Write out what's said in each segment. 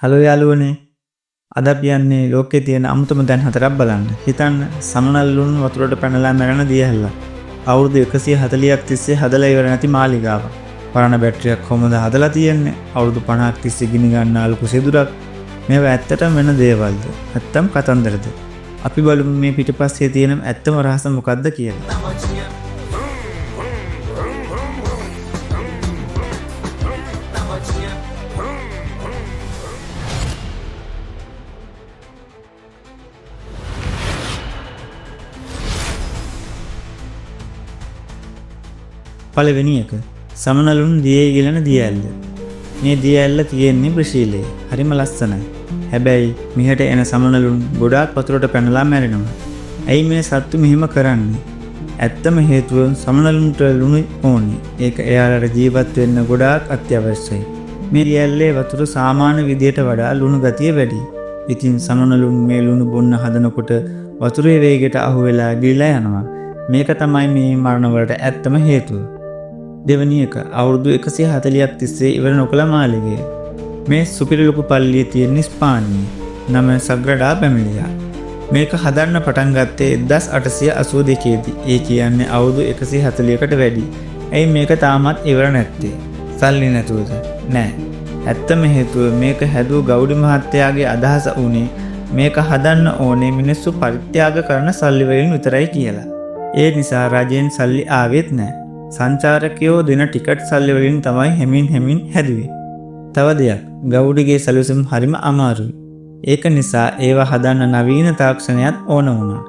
Hello යාළුවනේ. අද අපි යන්නේ ලෝකේ තියෙන අමුතුම තැන් 4ක් බලන්න. හිතන්න සමනල් ලුණු වතුරට පැනලා මැරෙන දියහැල්ල. අවුරුදු 140ක් තිස්සේ හදලා ඉවර නැති මාලිගාවක්. පරණ බැටරියක් කොහොමද හදලා තියෙන්නේ? අවුරුදු 50ක් තිස්සේ ගිනි ගන්නා ලොකු සිදුරක්. මේවා ඇත්තටම වෙන දේවල්ද? නැත්තම් කතන්දරද? අපි බලමු මේ පිටපස්සේ තියෙන ඇත්තම රහස මොකක්ද කියලා. පළවෙනි එක සමනලුන් දියේ ගිලන දියඇල්ල. මේ දියඇල්ල තියෙන්නේ බ්‍රසීලයේ. හරිම ලස්සනයි. හැබැයි මිහට එන සමනලුන් ගොඩාක් වතුරට පැනලා මැරෙනවා. ඇයි මේ සත්තු මෙහෙම කරන්නේ? ඇත්තම හේතුව සමනලුන්ට ලුණු ඕනේ. ඒක එයාලට ජීවත් වෙන්න ගොඩාක් අත්‍යවශ්‍යයි. මේ දියඇල්ලේ වතුර සාමාන්‍ය විදියට වඩා ලුණු ගතිය වැඩි. ඉතින් සමනලුන් මේ ලුණු බොන්න හදනකොට වතුරේ වේගයට අහු වෙලා ගිලිලා යනවා. මේක තමයි මේ මරණ වලට ඇත්තම හේතුව. දෙවැනි එක අවුරුදු 140ක් තිස්සේ ඉවර නොකළ මාලිගය. මේ සුපිරි ලොකු පල්ලිය තියෙන ස්පාඤ්ඤයේ. නම සග්‍රඩා පැමිලියා. මේක හදන්න පටන් ගත්තේ 1882 දී. ඒ කියන්නේ අවුරුදු 140කට වැඩි. ඇයි මේක තාමත් ඉවර නැත්තේ? සල්ලි නැතුවද? නෑ. ඇත්තම හේතුව මේක හැදුව ගෞඩි මහත්තයාගේ අදහස උනේ මේක හදන්න ඕනේ මිනිස්සු පරිත්‍යාග කරන සල්ලි වලින් විතරයි කියලා. ඒ නිසා රජයෙන් සල්ලි ආවෙත් නෑ. සංචාරකයෝ දෙන ටිකට් සල්ලි වලින් තමයි හැමින් හැදුවේ. තව දෙයක් ගෞඩිගේ සැලසුම් හරිම අමාරුයි. ඒක නිසා ඒවා හදන්න නවීන තාක්ෂණයක් ඕන වුණා.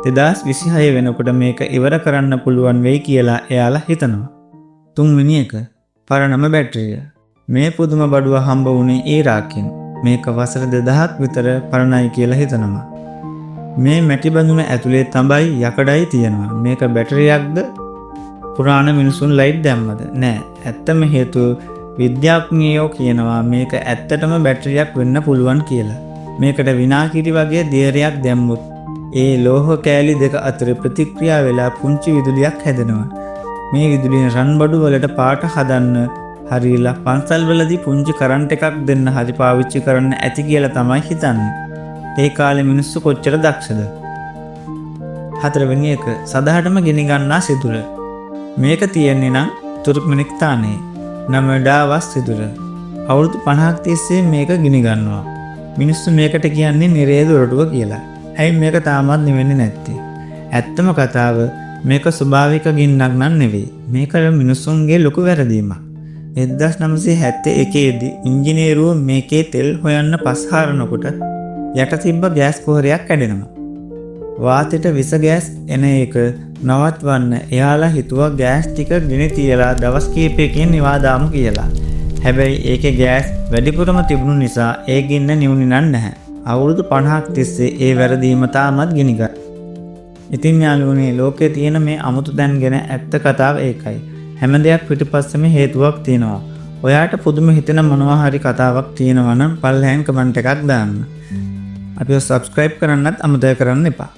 2026 වෙනකොට මේක ඉවර කරන්න පුළුවන් වෙයි කියලා එයාලා හිතනවා. තුන්වෙනි එක පරණම බැටරිය. මේ පුදුම බඩුව හම්බ වුණේ ඊරාකෙන්. මේක වසර 2000ක් විතර පරණයි කියලා හිතනවා. මේ මැටි බඳුන ඇතුලේ තඹයි යකඩයි තියෙනවා. මේක බැටරියක්ද? පුරාණ මිනිසුන් ලයිට් දැම්මද? නෑ. ඇත්තම හේතුව විද්‍යාඥයෝ කියනවා මේක ඇත්තටම බැටරියක් වෙන්න පුළුවන් කියලා. මේකට විනාකිරි වගේ දියරයක් දැම්මොත් ඒ ලෝහ කෑලි දෙක අතර ප්‍රතික්‍රියා වෙලා පුංචි විදුලියක් හැදෙනවා. මේ විදුලිය රන් බඩු වලට පාට හදන්න හරියලා පන්සල්වලදී පුංචි කරන්ට් එකක් දෙන්න හරි පාවිච්චි කරන්න ඇති කියලා තමයි හිතන්නේ. ඒ කාලේ මිනිස්සු කොච්චර දක්ෂද? හතරවෙනි එක සදාටම ගෙනි ගන්නා සිදුර. මේක තියෙන්නේ නම් තුර්ක්මෙනිස්තානයේ. නම ඩාවස් සිදුර. අවුරුදු 50ක් තිස්සේ මේක ගිනි ගන්නවා. මිනිස්සු මේකට කියන්නේ නිරේ දොරටුව කියලා. ඇයි මේක තාමත් නිවෙන්නේ නැත්තේ? ඇත්තම කතාව මේක ස්වභාවික ගින්නක් නන් නෙවෙයි. මේක මිනිස්සුන්ගේ ලොකු වැරදීමක්. 1971 දී ඉංජිනේරුවෝ මේකේ තෙල් හොයන්න පස් හරනකොට යට තිබ්බ ගෑස් කුහරයක් කැඩෙනවා. වාතයට විස ගෑස් එන එක නවත්වන්න එයාලා හිතුවා ගෑස් ටික ගෙන තියලා දවස් කීපයකින් නිවා දාමු කියලා. හැබැයි ඒකේ ගෑස් වැඩිපුරම තිබුණු නිසා ඒ ගින්න නිවුනේ නැහැ. අවුරුදු 50ක් තිස්සේ ඒ වැරදීම තාමත් ගිනිගත්. ඉතින් යාළුවනේ ලෝකේ තියෙන මේ අමුතු තැන් ගැන ඇත්ත කතාව ඒකයි. හැම දෙයක් පිටපස්සෙම හේතුවක් තියෙනවා. ඔයාට පුදුම හිතෙන මොනවා හරි කතාවක් තියෙනවා නම් පල්ලෙහෙන් කමෙන්ට් එකක් දාන්න. අපිව subscribe කරන්නත් අමතක කරන්න එපා.